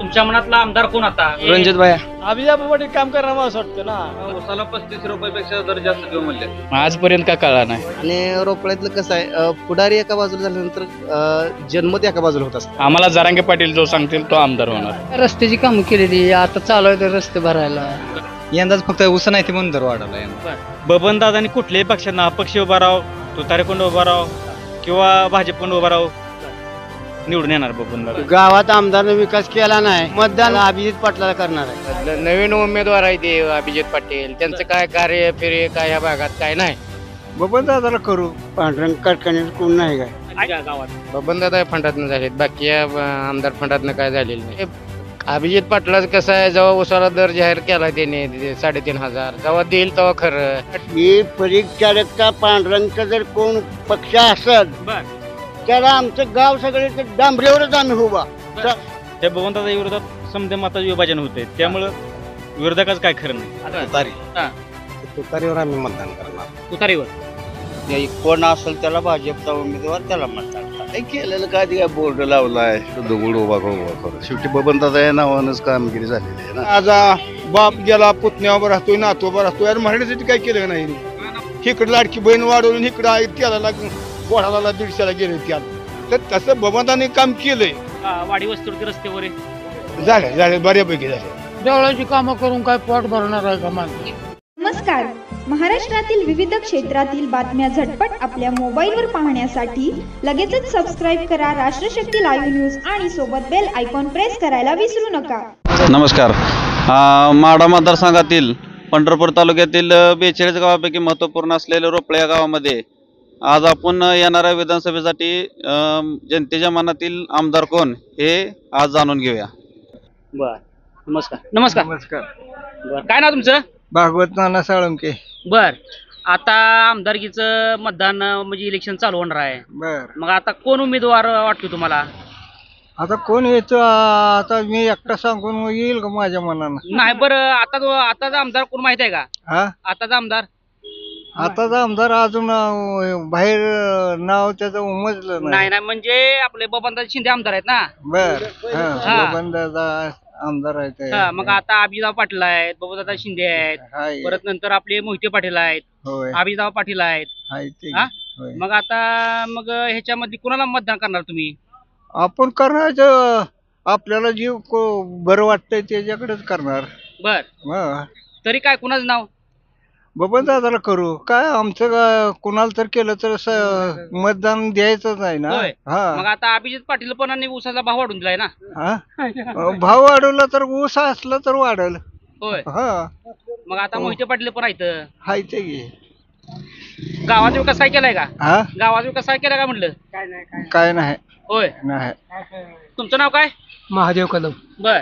तुमच्या मनातला आमदार कोण आता? रणजित भाया. अभिजापा पाटील काम करणार असं वाटतं ना. उसाला 35 रुपयापेक्षा दर जास्त घेऊ म्हणले. आजपर्यंत का कळला नाही. आणि रोपळ्यातलं कसं आहे, पुढारी एका बाजूला झाल्यानंतर जन्मत एका बाजूला होत असतं. आम्हाला जरांगे पाटील जो सांगतील तो आमदार होणार. रस्त्याची कामं केलेली आता चालू आहे रस्ते भरायला. यंदाच फक्त उसा नाही ते म्हणून दर वाढवला. बबन दादानी कुठल्याही पक्षांना अपक्ष उभा राहो, तुतारेकोंड उभा राहो किंवा भाजपकोंड उभा राहो, निवडून येणार बबन दादा. गावात आमदारने विकास केला नाही, मतदान अभिजित पाटलाला करणार आहे. नवीन उमेदवार आहे ते अभिजित पाटील, त्यांचं काय कार्य फिरे काय ह्या भागात काय नाही. बबन दादाला करू. पांढरंग कडकणी कोण नाही काय. आहे गावात बबन दादा फंडातनं झालेत, बाकी आमदार फंडातनं काय झालेलं नाही. अभिजित पाटलाच कसं आहे, जेव्हा उसाला दर जाहीर केला त्याने 3,500 जेव्हा देईल तेव्हा खरं. ही परिचारकचा पांढरंगचा जर कोण पक्ष असत त्याला आमचं गाव सगळे डांबऱ्यावरच आम्ही उभा. त्या बबन दादा विरोधात समजा मताचे विभाजन होते, त्यामुळं विरोधकाच काय खरं नाही. तुतारीवर आम्ही मतदान करणार. तुतारीवर कोण असेल त्याला भाजपचा उमेदवार त्याला मतदान. काय केलेलं काय ते बोर्ड लावलाय, दगड उभा करून शेवटी बबन दादा या नावानंच कामगिरी झालेली आहे ना. आज बाप गेला, पुतण्यावर राहतोय, नातोबर राहतोय, आणि मराठीसाठी काय केलं नाही. इकडे लाडकी बहीण वाढवून इकडं त्याला बोढाला 150ला गेले त्याला. तर तसं बबनदाने काम केलंय. वाडी वस्तूवरती रस्ते वगैरे झाले बऱ्यापैकी झाले. देवळाची कामं करून काय पोट भरणार आहे का माणूस. नमस्कार. महाराष्ट्रातील विविध क्षेत्रातील बातम्या झटपट आपल्या मोबाईलवर पाहण्यासाठी लगेचच सबस्क्राईब करा राष्ट्रशक्ती लाईव्ह न्यूज आणि सोबत बेल आयकॉन प्रेस करायला विसरू नका. नमस्कार. माढा मतदारसंघातील पंढरपूर तालुक्यातील 42 गावापैकी महत्त्वपूर्ण असलेल्या रोपळे या गावामध्ये आज आपण येणाऱ्या विधानसभेसाठी जनतेच्या मनातील आमदार कोण हे आज जाणून घेऊया. बर. नमस्कार. नमस्कार. नमस्कार. बर, काय नाव तुमचं? भागवत नाना साळुंके. बर. आता आमदारकीचं मतदान म्हणजे इलेक्शन चालू होणार आहे. बर. मग आता कोण उमेदवार वाटतो तुम्हाला? आता कोण येतो, आता मी एकटा सांगून येईल का माझ्या मनानं? नाही. बरं, आताचा आमदार कोण माहित आहे का? हा, आताचा आमदार आताचा आमदार अजून बाहेर नाव त्याचं उमजलं नाही. नाही म्हणजे आपले बबनदादा शिंदे आमदार आहेत ना. बर. हा. बबनदादा आमदार आहेत. मग आता अभिजित पाटील आहेत, बबनदादा शिंदे आहेत, हाय. परत नंतर आपले मोहिते पाटील आहेत, होय. अभिजित पाटील आहेत. हाय ते. हा? होय. मग आता ह्याच्यामध्ये कुणाला मतदान करणार तुम्ही? आपण करायचं आपल्याला जे बरं वाटतंय त्याच्याकडेच करणार. बर. हा. तरी काय कुणाचं नाव? बबन दादाला करू. काय आमचं कुणाला तर केलं तर मतदान द्यायचंच आहे ना. होय. हा. मग आता अभिजित पाटील पण ऊसाचा भाव वाढून दिलाय ना. हा. भाव वाढवला तर ऊस असला तर वाढल. होय. हा. मग आता मोहिते पाटील पण आहेत. हाय ते घे. गावाचा विकास काय केलाय का? हा. गावाचा विकास काय केलाय का म्हटलं? काय नाही. होय. नाही. तुमचं नाव काय? महादेव कदम. बर.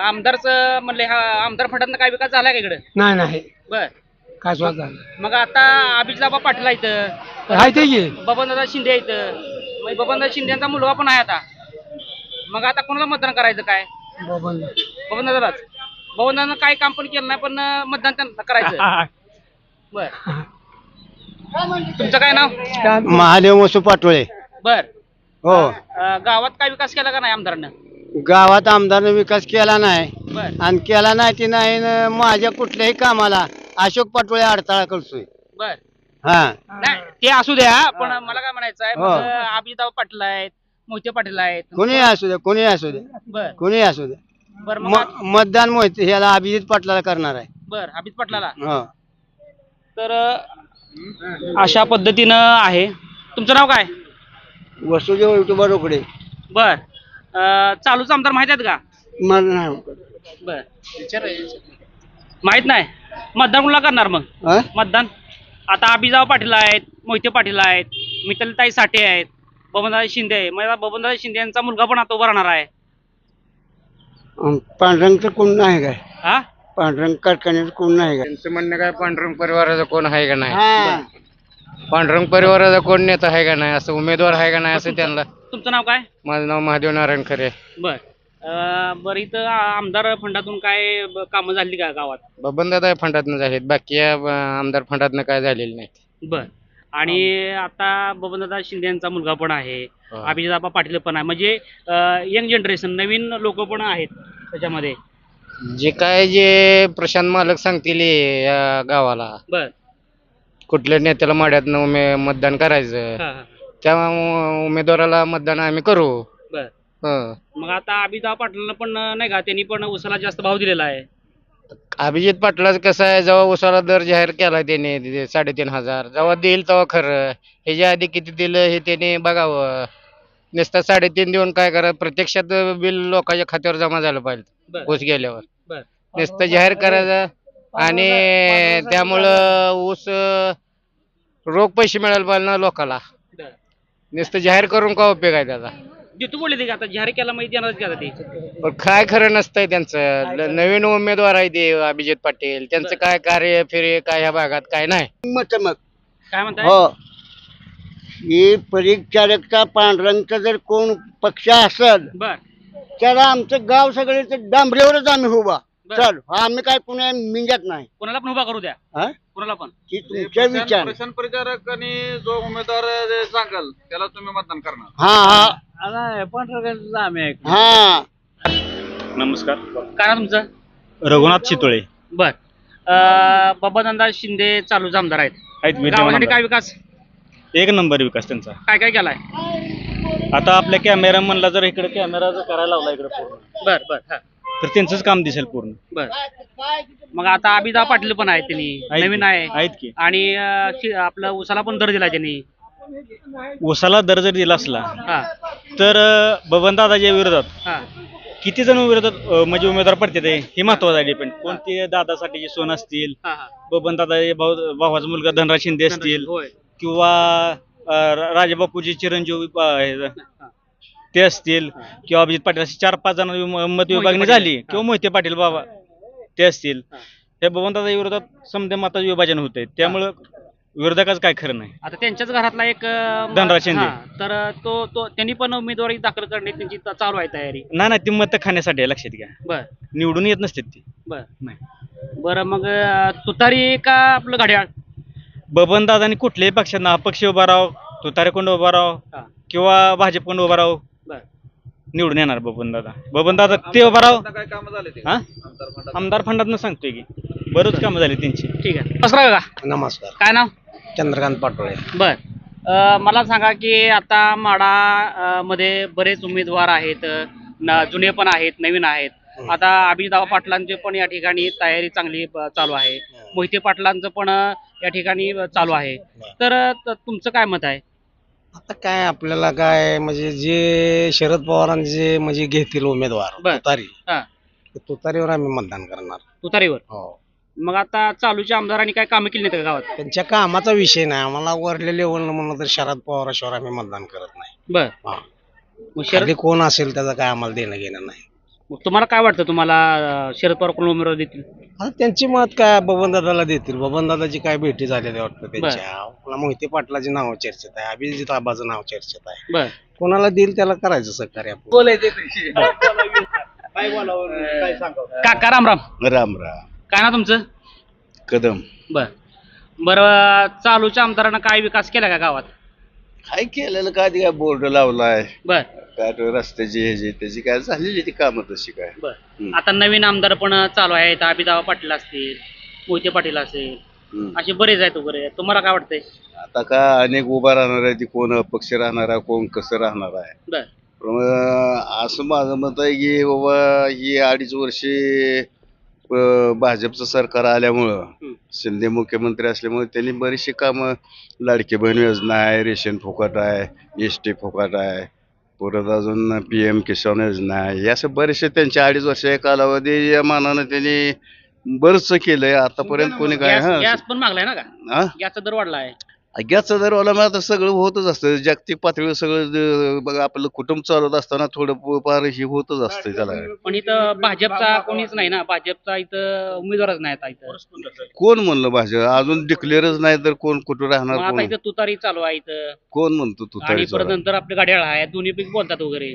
आमदारचं म्हणले, हा आमदार फंडातनं काय विकास झालाय का इकडे? नाही बर. काय स्वाद झालं. मग आता अभिजित पाटील आहेत, हाय ते घे. बबनदादा शिंदे आहेत, मग बबनदादा शिंदेचा मुलगा पण आहे आता. मग आता कोणाला मतदान करायचं काय? बबनदादालाच. बबनदादानं काय काम पण केलं नाही, पण मतदान त्यांना करायचं. बर. तुमचं काय नाव? महादेव वसू पाटोळे. बर. हो. गावात काय विकास केला का नाही आमदारानं? गावात आमदारने विकास केला नाही, बर. आणि केला नाही ती नाही माझ्या कुठल्याही कामाला अशोक पाटोळे अडथळा करतोय. बर. हा. नाही ते असू द्या, पण मला काय म्हणायचं आहे, हो. अभिजित पाटील आहेत, मोहिते पाटील आहेत. कोणी असू दे, कोणी असू दे, बर. कोणी असू दे. बर. मग मतदान मोहिते ह्याला अभिजित पाटलाला करणार आहे. बर. अभिजित पाटलाला. हो. तर अशा पद्धतीनं आहे. तुमचं नाव काय? वसुदेव युट्यूबर रोकडे. बर. चालूच आमदार माहित आहेत का? मला नाही. बर. माहित नाही. मतदान कुणाला करणार मग? मतदान आता अभिजित पाटील आहेत, मोहिते पाटील आहेत, मितालीताई साठे आहेत, बबनदादा शिंदे आहे. मला बबनदादा शिंदे यांचा मुलगा पण आता उभा राहणार आहे. पांढरंगचं कोण नाही काय? हा. पांढरंग कडकण्याचं कोण नाही काय? त्यांचं म्हणणं काय, पांढरंग परिवाराचा कोण आहे का नाही, पांढरंग परिवाराचा कोण नेता आहे का नाही, असं उमेदवार आहे का नाही असं त्यांना. तुमचं नाव काय? माझं नाव महादेव नारायण खरे. बर. बरं, इथं आमदार फंडातून काय कामं झाली का गावात? बबनदादा फंडातनं झालेत, बाकी आमदार फंडातनं काय झालेलं नाही. बर. आणि आता बबनदादा शिंदे यांचा मुलगा पण आहे, अभिजित पाटील पण आहे, म्हणजे यंग जनरेशन नवीन लोक पण आहेत त्याच्यामध्ये. जे प्रशांत मालक सांगतील या गावाला बर कुठल्या नेत्याला माड्यातनं मतदान करायचं त्या उमेदवाराला मतदान आम्ही करू. बर हं. मग आता अभिजित पाटलांना पण नाही का, त्यांनी पण उसाला जास्त भाव दिलेला आहे. अभिजित पाटलाचं कसं आहे, जेव्हा उसाला दर जाहीर केला त्याने 3,500 जेव्हा देईल तेव्हा खरं, ह्याच्या आधी किती दिलं हे त्याने बघावं. नुसतं 3.5 देऊन काय करा, प्रत्यक्षात बिल लोकांच्या खात्यावर जमा झालं पाहिजे ऊस गेल्यावर. बर नुसतं जाहीर करायचं आणि त्यामुळं ऊस रोख पैसे मिळायला पाहिजे ना लोकाला. नुसतं जाहीर करून का उपयोग आहे त्याचा. तू बोलले ते आता जाहीर केला माहिती येणारच का ते. पण काय खरं नसतंय त्यांचं. नवीन उमेदवार आहे ते अभिजित पाटील, त्यांचं काय कार्य फिरे काय ह्या भागात काय नाही. मत मग काय म्हणताय. हो, ही परिचारकचा पांढऱ्यांचा जर कोण पक्ष असेल बर त्याला आमचं गाव सगळे तर डांबरेवरच आम्ही उभा. बर. चल आम्ही काय पुण्या मिंजत नाही. कोणाला पण उभा करू द्या, हा? कोणाला पण. की तुमच्या विचार. प्रशांत परिचारकांनी जो उमेदवार सांगाल त्याला तुम्ही मतदान करणार. हा हा आम्ही हा. नमस्कार. काय ना तुमचं. रघुनाथ चितोळे बर बबनदादा शिंदे चालूच आमदार आहेत. आहेत विद्यमान गावासाठी आमदार. काय विकास एक नंबर विकास त्यांचा. काय काय केलाय. आता आपल्या कॅमेरा म्हणला जर इकडे कॅमेरा जर करायला लावला इकडे पूर्ण बर बर हा तर त्यांचंच काम दिसेल पूर्ण. बर मग आता अभिजित पाटील पण आहेत, त्यांनी नवीन आहे आहेत की. आणि आपलं उसाला पण दर दिला त्यांनी. उसाला दर जर दिला असला हा तर बबनदादाच्या विरोधात हा किती जण विरोधात म्हणजे उमेदवार पडतात हे महत्वाचं आहे. डिपेंड कोणते दादासाठी सोन असतील, हा हा बबनदादा भावाचा मुलगा धनराज शिंदे असतील होय किंवा राजाबापूजी चिरंजीव ते असतील किंवा अभिजित पाटील अशी 4-5 जण मत विभागणी झाली किंवा मोहिते पाटील बाबा ते असतील. हे बबनदादा विरोधात समजा मताचं विभाजन होतंय, त्यामुळं विरोधकाच काय खरं नाही. आता त्यांच्याच घरातला एक धनराज शिंदे. तर तो त्यांनी पण उमेदवारी दाखल करणे त्यांची चालू आहे तयारी. नाही ती मत खाण्यासाठी आहे, लक्षात घ्या. बर निवडून येत नसते ती. बर नाही. बरं मग तुतारी का आपलं घड्याळ. बबनदादांनी कुठल्याही पक्षांना अपक्ष उभा राहो, तुतारीकोंड उभा राहो हा. किंवा भाजपकोंड उभा राहो, बर निवडून येणार बबनदादा ते उभा राहो. काय काम झाले ते हा आमदार फंडातनं सांगतोय की बरंच कामं झाली त्यांची. ठीक आहे. नमस्कार का. नमस्कार. काय नाव. चंद्रकांत पाटोळे. बर मला सांगा की आता माडा मध्ये बरेच उमेदवार आहेत, जुने पण आहेत नवीन आहेत. आता अभिजित पाटलांचे पण या ठिकाणी तयारी चांगली चालू आहे, मोहिते पाटलांचं पण या ठिकाणी चालू आहे. तर तुमचं काय मत आहे. आता काय आपल्याला काय म्हणजे जे शरद पवारांचे म्हणजे घेतील उमेदवार बर. तुतारी, हा तुतारीवर आम्ही मतदान करणार. तुतारीवर. हो. मग आता चालूच्या आमदारांनी काय कामं केली नाहीत का गावात. त्यांच्या कामाचा विषय नाही. आम्हाला वरल्या लेवलनं म्हणलं तर शरद पवाराशिवाय आम्ही मतदान करत नाही. बर हा. मग शरद खाली कोण असेल त्याचं काय आम्हाला देणं घेणं नाही. मग तुम्हाला काय वाटतं, तुम्हाला शरद पवार कोण उमेदवार देतील. आता त्यांची मत काय बबनदादाला देतील. बबनदादाची काय भेटी झालेली वाटतं त्यांच्या. पुन्हा मोहिते पाटलाची नाव चर्चेत आहे, अभिजित आबाचं नाव चर्चेत आहे. बर कोणाला देईल त्याला करायचं सहकार्य आपण. काका राम राम. राम राम. काय ना तुमचं. कदम. बर बरं चालूच्या आमदारानं काय विकास केला का गावात. काय केलेलं काय ते काय बोर्ड लावलाय, बर काय तो रस्त्याची ह्याची त्याची काय झालेली ती कामं तशी काय. बर आता नवीन आमदार पण चालू आहेत, अभिजित पाटील असतील, मोहिते पाटील असेल, असे बरेच आहेत वगैरे. तुम्हाला काय वाटतंय. आता काय अनेक उभा राहणार आहे, ती कोण अपक्ष राहणार आहे, कोण कसं राहणार आहे. बर पण असं माझं मत आहे की बाबा ही 2.5 वर्षे भाजपचं सरकार आल्यामुळं, शिंदे मुख्यमंत्री असल्यामुळे त्यांनी बरीचशी कामं, लाडकी बहीण योजना आहे, रेशन फुकट आहे, ST फुकट आहे, परत अजून PM किसान योजना आहे. हे असं बरेचसे त्यांच्या 2.5 वर्षाच्या कालावधी या मानानं त्यांनी बरंच केलंय. आतापर्यंत कोणी काय गॅस पण मागलाय ना का. गॅसचा दर वाढलाय. गॅसचा दर वाला मग आता सगळं होतच असतं. जागतिक पातळीवर सगळं बघा, आपलं कुटुंब चालवत असताना थोडं फार हे होतच असतं त्याला. पण इथं भाजपचा कोणीच नाही ना, भाजपचा इथं उमेदवारच नाही आता इथं. कोण म्हणलं भाजप अजून डिक्लेअरच नाही तर कोण कुठं राहणार. आता कोण इथं तुतारी चालू आहे इथं. कोण म्हणतो तू आणि परत नंतर आपले घड्याळ आहे, दोन्ही पैकी बोलतात वगैरे.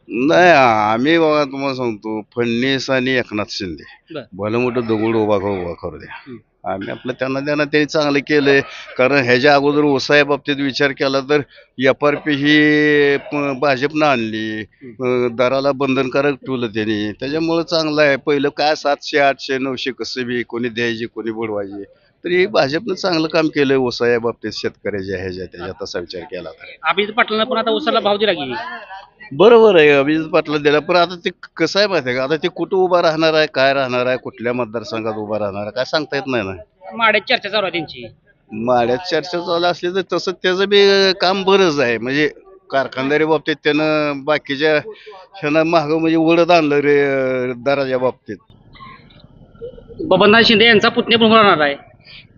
नाही आम्ही बाबा तुम्हाला सांगतो, फडणवीस आणि एकनाथ शिंदे बर. भलं मोठं दगड उभा करू द्या, आम्ही आपलं त्यांना त्यांनी चांगलं केलंय. कारण ह्याच्या अगोदर ऊसाच्या बाबतीत विचार केला तर FRP ही भाजपनं आणली, दराला बंधनकारक ठेवलं त्यांनी, त्याच्यामुळं चांगलं आहे. पहिलं काय 700 800 900 कसं बी कोणी द्यायची कोणी बुडवायची, तर हे भाजपनं चांगलं काम केलंय ऊसाच्या बाबतीत शेतकऱ्याच्या त्याच्या तसा विचार केला तर. अभिजित पाटलांना पण आता उसाला भाव दिला की बरोबर आहे, अभिजित पाटला दिला. पण आता ते कसं आहे माहिती आहे का, आता ते कुठं उभा राहणार आहे, काय राहणार आहे, कुठल्या मतदारसंघात उभा राहणार आहे, काय सांगता येत नाही ना. माड्यात चर्चा चालू आहे त्यांची. माड्यात चर्चा चालू असली तर तसं त्याचं बी काम बरंच आहे. म्हणजे कारखानदारी बाबतीत त्यानं बाकीच्या ह्यानं मागं म्हणजे वळत आणलं रे दराच्या बाबतीत. बबनदादा शिंदे यांचा पुतण्या पण होणार आहे.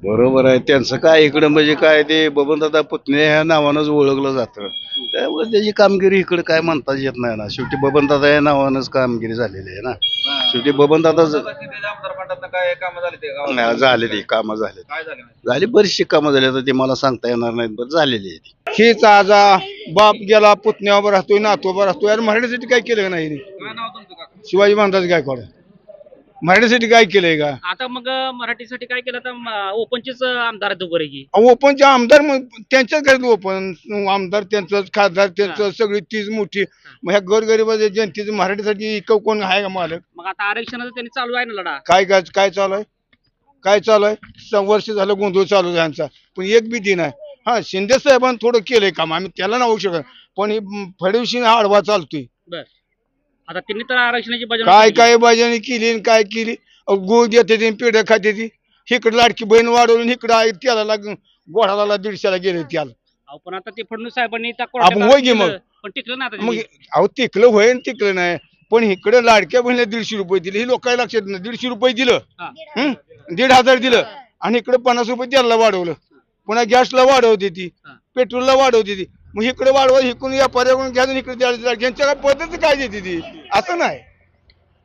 बरोबर आहे, त्यांचं काय इकडं म्हणजे काय ते बबनदादा पुतणे ह्या नावानंच ओळखलं जातं, त्यामुळे त्याची कामगिरी इकडे काय म्हणताच येत नाही ना. शेवटी बबनदादा या नावानंच कामगिरी झालेली आहे ना. शेवटी बबनदादा झाले ती कामं झाली बरीचशी कामं झाली, तर ते मला सांगता येणार नाहीत, पण झालेली आहे. हीच आजा बाप गेला पुतण्यावर राहतोय नातोबर राहतोय. यार मराठीसाठी काय केलं नाही रे? शिवाजी महाराज गायकवाड. मराठीसाठी काय केलंय का? आता मग मराठीसाठी काय केलं तर ओपनचेच आमदार आहेत उभं की. ओपनचे आमदार मग त्यांच्याच घरात ओपन आमदार त्यांचं, खासदार त्यांचं, सगळी तीच मोठी. मग ह्या गोरगरिबाच्या जनतेचं मराठीसाठी कोण आहे का मालक? मग आता आरक्षणाचं त्यांनी चालू आहे ना लढा. काय चालू आहे? काय चालू आहे? वर्ष झालं गोंधळ चालू आहे यांचा, पण एक बी दिन आहे. हा, शिंदे साहेबांनी थोडं केलंय काम, आम्ही त्याला नावू शकत, पण ही फडणवीस आडवा चालतोय. बर, आता त्यांनी तर आरक्षणाची काय बाजानी केली आणि काय केली. गुळ देते ती, पेढ्या खाते ती. इकडे लाडकी बहीण वाढवली, इकडे त्याला गोढाला 150ला गेले त्याला. पण आता ते फडणवीस साहेबांनी आपण होय गे मग. पण टिकलं ना आता. मग अहो टिकलं होय टिकलं नाही, पण इकडे लाडक्या बहिणीला 150 रुपये दिले. ही लोक काय लक्षात नाही. 150 रुपये दिलं, 1,500 दिलं, आणि इकडे 50 रुपये त्याला वाढवलं. पुन्हा गॅसला वाढवते ती, पेट्रोलला वाढवते ती. मग इकडे वाढवा, इकडून या पर्यावरण घ्या, इकडे त्यांच्या काय पद्धती काय देते ती? असं नाही.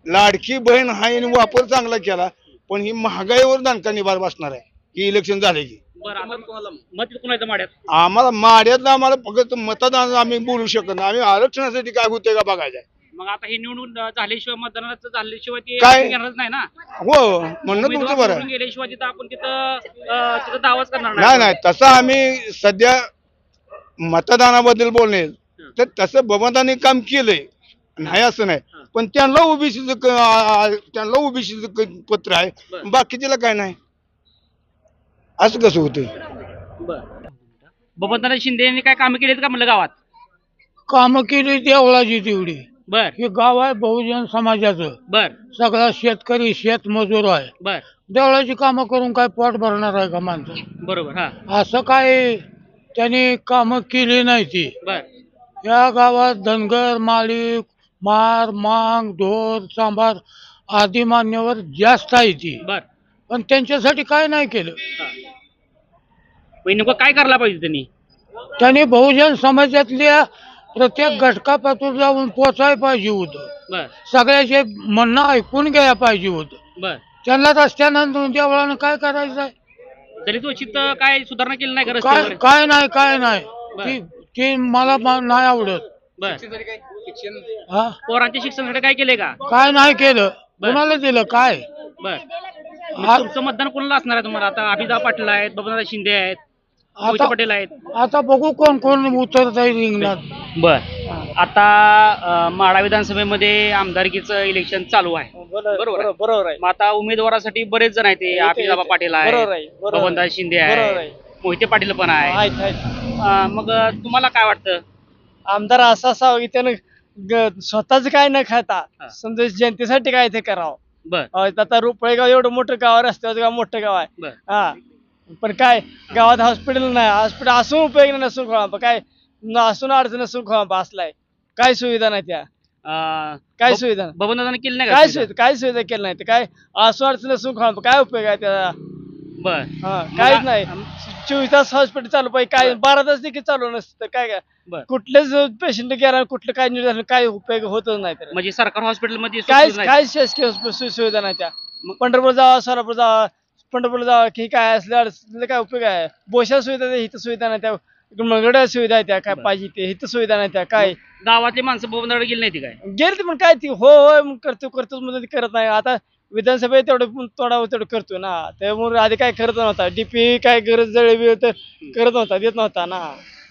लाडकी बहीण हा याने वापर चांगला केला, पण ही महागाईवर दानका निभार बसणार आहे की इलेक्शन झाले की. मत कोणाचं माड्यात? आम्हाला फक्त मतदान आम्ही बोलू शकत नाही. आम्ही आरक्षणासाठी काय होतंय का बघायचं. मग आता हे निवडून झाल्याशिवाय मतदानाचं झाल्याशिवाय ते काय घेणारच नाही ना. हो, म्हणणं तुमचं बरं आहे. गेल्याशिवाय तिथं आपण तिथं दावाच करणार नाही. तसं आम्ही सध्या मतदानाबद्दल बोलणे तर तसं बबनदानी काम केलंय, नाही असं नाही. पण त्यांना ओबीसीचं पत्र आहे, बाकीच्याला काय नाही. असं कसं होतंय? बबनदादा शिंदे यांनी काय कामं केलीत का म्हणलं गावात? कामं केली देवळाची तेवढी. बर, हे गाव आहे बहुजन समाजाचं. बर, सगळा शेतकरी शेतमजूर आहे. बर, देवळाची कामं करून काय पोट भरणार आहे का माणसं? बरोबर. हा, असं काय त्यांनी कामं केली नाही ती. बर, या गावात धनगर, माळी, मार, मांग, ढोर, सांबार आदी मान्यवर जास्त आहे ती. बर, पण त्यांच्यासाठी काय नाही केलं. नेमकं काय करायला पाहिजे त्यांनी बहुजन समाजातल्या प्रत्येक घटकापासून जाऊन पोचायला पाहिजे होतं. बर, सगळ्याचे म्हणणं ऐकून घ्यायला पाहिजे होतं. बर, त्यांना रस्त्यानं देवळानं काय करायचं आहे? दलित वंचित काय सुधारणा केली नाही का काय रस्त्यावर? काय नाही. ती मला नाही आवडत. बर, हा, पोरांच्या शिक्षणासाठी काय केलंय का? काय नाही केलं. कोणाला दिलं काय? बर, मग तुमचं मतदान कोणाला असणार आहे तुम्हाला? आता अभिजित पाटील आहेत, बबनदादा शिंदे आहेत, मोहिते पाटील आहेत. आता बघू कोण कोण उतरत आहे रिंगणात. बर, आता माढा विधानसभेमध्ये आमदारकीचं इलेक्शन चालू आहे. बरोबर आहे. मग आता उमेदवारासाठी बरेच जण आहेत. ते अभिजित पाटील आहे, बबनदादा शिंदे आहे, मोहिते पाटील पण आहे. मग तुम्हाला काय वाटतं? आमदार असा असावा की त्यानं स्वतःच काय न खाता समजा जनतेसाठी काय ते करावं. बर, आता रुपळेगाव एवढं मोठं गाव, रस्त्याचं गाव मोठं गाव आहे. बर, हा, पण काय गावात हॉस्पिटल नाही. हॉस्पिटल असून उपयोग नसून खोळंबा, काय असून अडचण नसून खोळंबा असलाय. काय सुविधा नाही त्या. काय सुविधा बबनदादाने केली नाही काय सुविधा केली नाही. काय असून अडचण नसून खोळंबा, काय उपयोग आहे त्याचा? बर, काहीच नाही. 24 तास हॉस्पिटल चालू पाहिजे. काय 12 तास देखील चालू नसतं. काय कुठलेच पेशंट गेला कुठलं काय नियोजन काय उपयोग होतच नाही. म्हणजे सरकार हॉस्पिटलमध्ये काय शासकीय सुविधा नाही त्या. पंढरपूर जावा, सोलापूर जावा, पंढरपूरला जावा की काय असलं काय उपयोग आहे? बोशा सुविधा इथं सुविधा नाही त्या. मंगळ्या सुविधा आहे त्या. काय पाहिजे ते इथं सुविधा नाही त्या. काय गावातली माणसं बबनदादा गेली नाही ती काय गेली पण काय ती होय करतो म्हणून करत नाही. आता विधानसभेत तेवढं तोडावं तेवढं करतो ना, त्यामुळे आधी काय करत नव्हता. डीपी काय गरज जळवी तर करत नव्हता, देत नव्हता ना.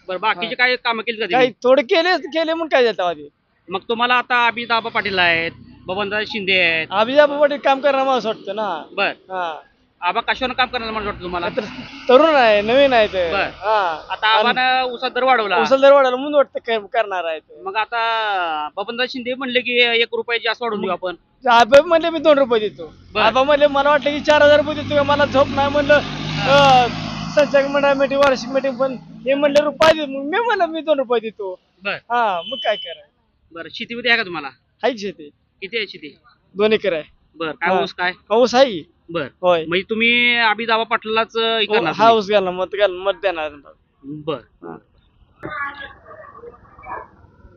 बरं बाकीचे काय कामं केली का काय त्यांनी? थोडे केले म्हणून काय देता आधी. मग तुम्हाला आता अभिदाबा पाटील आहेत, बबनदादा शिंदे आहेत. अभिजाप पाटील काम करणार मला असं वाटतं ना. बर हा आबा कशावर काम करणार मला वाटतं तुम्हाला? तर तरुण आहे, नवीन आहे ते. बर. हा आता आबानं उसात दर वाढवला. उचलदार वाढायला म्हणून वाटतं करणार आहे ते. मग आता बबनदादा शिंदे म्हणले की 1 रुपये जास्त वाढवून देऊ आपण. आबा म्हणले मी 2 रुपये देतो. बर. आबा म्हणले मला वाटलं की 4,000 रुपये देतो, मला झोप नाही म्हणलं. संचालक मंडळ मीटिंग वार्षिक मीटिंग पण हे म्हणले रुपये देतो, मग मी म्हणलं मी 2 रुपये देतो. बर हा मग काय करायचं. बरं शेतीमध्ये आहे का तुम्हाला? आहे शेती किती आहे शेती? 2 एकर आहे. बर काय ऊस काय? ऊस आहे. बर होय. म्हणजे तुम्ही अभिदाबा पाटलाच हे करणार हा ऊस घालणार, मत देणार. बर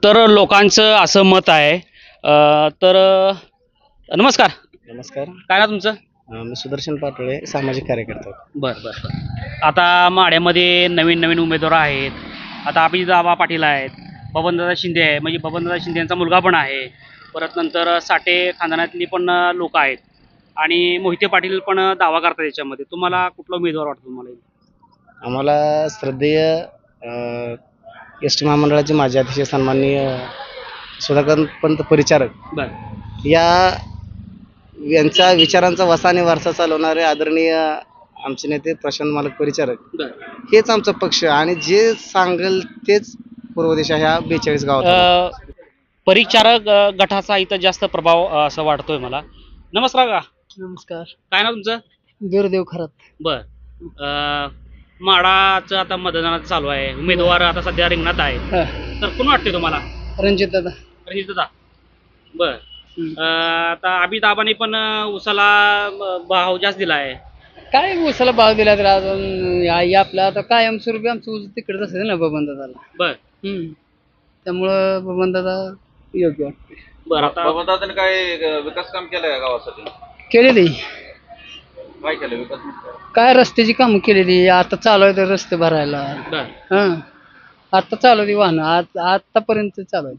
तर लोकांचं असं मत आहे. तर नमस्कार. नमस्कार. काय ना तुमचं? मी सुदर्शन पाटोळे, सामाजिक कार्यकर्ता. बर बर आता माड्यामध्ये नवीन नवीन उमेदवार आहेत. आता अभिदाबा पाटील आहेत, बबनदादा शिंदे आहे, म्हणजे बबनदादा शिंदे यांचा मुलगा पण आहे. परत नंतर साठे खानदानातली पण लोक आहेत आणि मोहिते पाटील पण दावा करतात याच्यामध्ये. तुम्हाला कुठला उमेदवार वाटतो तुम्हाला? आम्हाला श्रद्धेय एस टी महामंडळाचे माजी अतिशय सन्माननीय सुधाकर पंत परिचारक बर यांच्या विचारांचा वसा आणि वारसा चालवणारे आदरणीय आमचे नेते प्रशांत मालक परिचारक हेच आमचा पक्ष आणि जे सांगेल तेच पूर्व दिशा ह्या 42 गावात. परिचारक गटाचा इथं जास्त प्रभाव असं वाटतोय मला. नमस्कार का? नमस्कार. काय ना तुमचं? गिरदेव खरात. बर माडाचं आता मतदानाचं चालू आहे, उमेदवार आता सध्या रिंगणात आहे, तर कोण वाटते तुम्हाला? रणजित दादा. रणजित दादा. बर आता अभिदाबाने पण उसाला भाव जास्त दिला आहे. काय उसाला भाव दिला तर अजून आपला आता कायमस्वरूपी आमचं ऊस तिकडेच असेल ना बबन दादाला. बर त्यामुळं बबन दादा योग्य वाटते. बरं आता बबनदादाने काय विकास काम केलंय गावासाठी? केलेली काय केलं विकास? काय रस्त्याची कामं केलेली, आता चालू आहे तर रस्ते भरायला. आता चालू आहे वाहन, आतापर्यंत चालू आहे.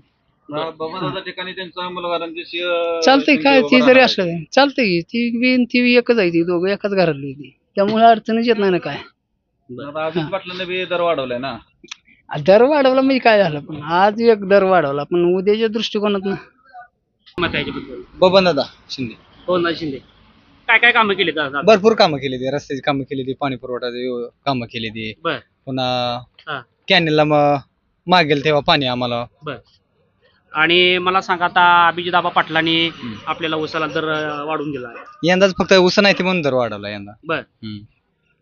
बबनदादा ठिकाणी त्यांचा मुलगा रणजित चालतंय काय ती जरी असलं चालतंय की ती एकच आहे, ती दोघं एकाच घरातली ती, त्यामुळे अडचणच येत नाही ना काय. अभिजित पाटलांनी बी दर वाढवलाय ना. दर वाढवला म्हणजे काय झालं, पण आज एक दर वाढवला पण उद्याच्या दृष्टिकोनात ना मत आहे याच्याबद्दल? बबनदादा शिंदे. बबनदादा शिंदे काय काय कामं केली? भरपूर कामं केली ती, रस्त्याची कामं केली ती, पाणी पुरवठ्याची कामं केली ती. बर पुन्हा कॅनेलला मागेल तेव्हा पाणी आम्हाला. बर आणि मला सांगा आता अभिजित पाटलांनी आपल्याला उसाला दर वाढवून दिला आहे. यंदाच फक्त उस नाही ते म्हणून दर वाढवला यंदा. बर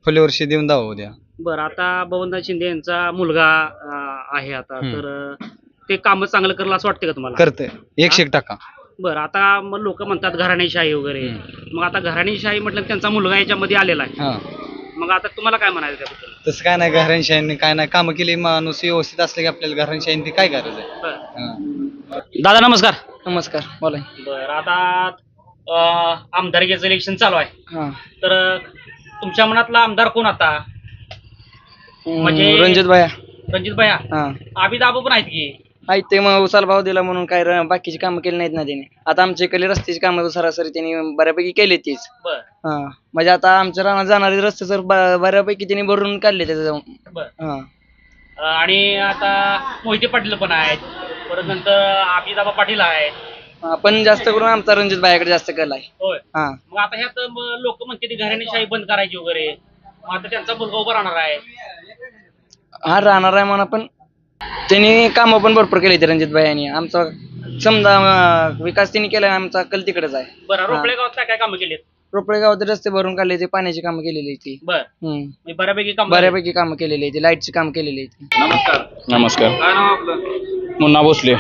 फुले वर्षी देऊन दावा उद्या. बर आता बबनदादा शिंदे यांचा मुलगा आहे आता, तर ते काम चांगलं करलं असं वाटतं का तुम्हाला? करते 100%. बरं आता मग लोक म्हणतात घराणेशाही वगैरे, मग आता घराणेशाही म्हटलं त्यांचा मुलगा याच्यामध्ये आलेला आहे, मग आता तुम्हाला काय म्हणायचं त्याबद्दल? तसं काय नाही, घरांशाहीने काय नाही कामं केली, माणूस व्यवस्थित असले की आपल्याला घरांशाहीने काय गरज आहे. दादा नमस्कार. नमस्कार बोला. बरं आता आमदारकीचं इलेक्शन चालू आहे, तर तुमच्या मनातला आमदार कोण आता? म्हणजे रणजित भाया. रणजित भाया. अभिदाबा पण आहेत की? आहेत ते, मग उसाला भाव दिला म्हणून काय बाकीची कामं केली नाहीत ना त्याने. आता आमच्या इकडे रस्त्याची कामं सरासरी त्यांनी बऱ्यापैकी केली तीच. म्हणजे आता आमच्या रानात जाणारे रस्ते तर बऱ्यापैकी त्यांनी भरून काढले त्याचं जाऊन. आणि आता मोहिते पाटील पण आहेत, परत नंतर अभिदाबा पाटील आहेत, पण जास्त करून आमचा रणजित भायाकडे जास्त कल आहे. होय. मग आता ह्यात लोक म्हणते ती घराणेशाही बंद करायची वगैरे, मग आता त्यांचा मुलगा उभा राहणार आहे. हा राहणार आहे म्हणा, पण त्यांनी कामं पण भरपूर केली रणजित भाई. आमचा समजा विकास त्यांनी केला, आमचा कल तिकडेच आहे. बरं रोपळे गावात काय काय कामं केलीत? रोपळे गावात रस्ते भरून काढले, ते पाण्याची कामं केलेली ती. बऱ्यापैकी कामं केलेली आहे, लाईटची कामं केलेली आहे. नमस्कार. नमस्कार. काय नाव आपलं? मुन्ना भोसले.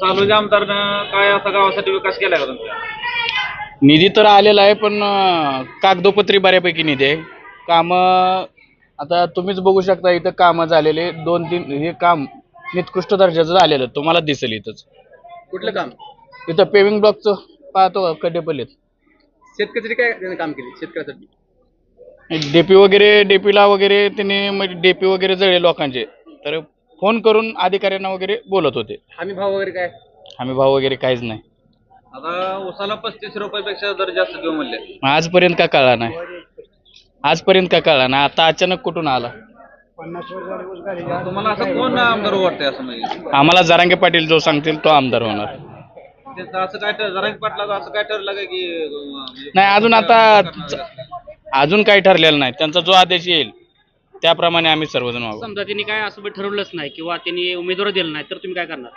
चालू आमदारनं काय असा गावासाठी विकास केलाय का तुमच्या? निधी तर आलेला आहे, पण कागदोपत्री बऱ्यापैकी निधी आहे. कामं आता तुम्हीच बघू शकता, इथं कामं झालेले 2-3 हे काम निकृष्ट दर्जाचं झालेलं तुम्हाला दिसेल इथंच. कुठलं काम? इथं पेविंग ब्लॉकचं पाहतो खड्डे पडलेत. शेतकऱ्यासाठी काय काम केले? शेतकऱ्यासाठी डेपीला वगैरे त्यांनी म्हणजे डेपी वगैरे जळले लोकांचे, तर फोन करून अधिकाऱ्यांना वगैरे बोलत होते. हमी भाव वगैरे काय? हमी भाव वगैरे काहीच नाही. आता उसाला 35 रुपयापेक्षा दर जास्त देऊ म्हणले. आजपर्यंत का कळला नाही, आजपर्यंत का कळला नाही, आता अचानक कुठून आला? तुम्हाला असं कोण आमदार वाटतंय असं म्हणजे? आम्हाला जरांगे पाटील जो सांगतील तो आमदार होणार. त्याचं असं काय जरांगे पाटलाचं असं काय ठरलं का की नाही अजून काही ठरलेलं नाही. त्यांचा जो आदेश येईल त्याप्रमाणे आम्ही सर्वजण वागू. समजा त्यांनी काय असं ठरवलंच नाही किंवा त्यांनी उमेदवार दिला नाही तर तुम्ही काय करणार?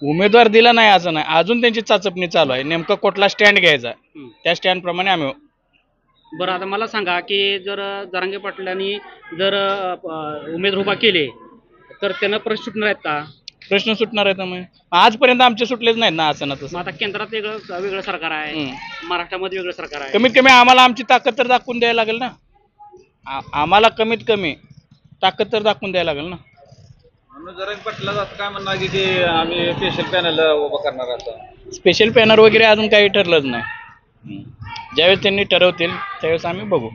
उमेदवार दिला नाही असं नाही, अजून त्यांची चाचपणी चालू आहे. नेमका कुठला स्टँड घ्यायचा त्या स्टँड प्रमाणे आम्ही. बरं आता मला सांगा की जर जरांगे पाटलांनी जर उमेदवार उभा केले तर त्यांना प्रश्न सुटणार आहेत का? प्रश्न सुटणार आहेत मग. आजपर्यंत आमचे सुटलेच नाहीत ना असं ना तसं. मग आता केंद्रात वेगळं सरकार आहे, महाराष्ट्रामध्ये वेगळं सरकार आहे. कमीत कमी आम्हाला आमची ताकद तर दाखवून द्यायला लागेल ना. आम्हाला कमीत कमी ताकद तर दाखवून द्यायला लागेल ना. जरांगे पाटलाचं असं काय म्हणणं आहे की आम्ही स्पेशल पॅनल उभं करणार असं? स्पेशल पॅनल वगैरे अजून काही ठरलंच नाही. ज्यावेळेस त्यांनी ठरवतील त्यावेळेस आम्ही बघू.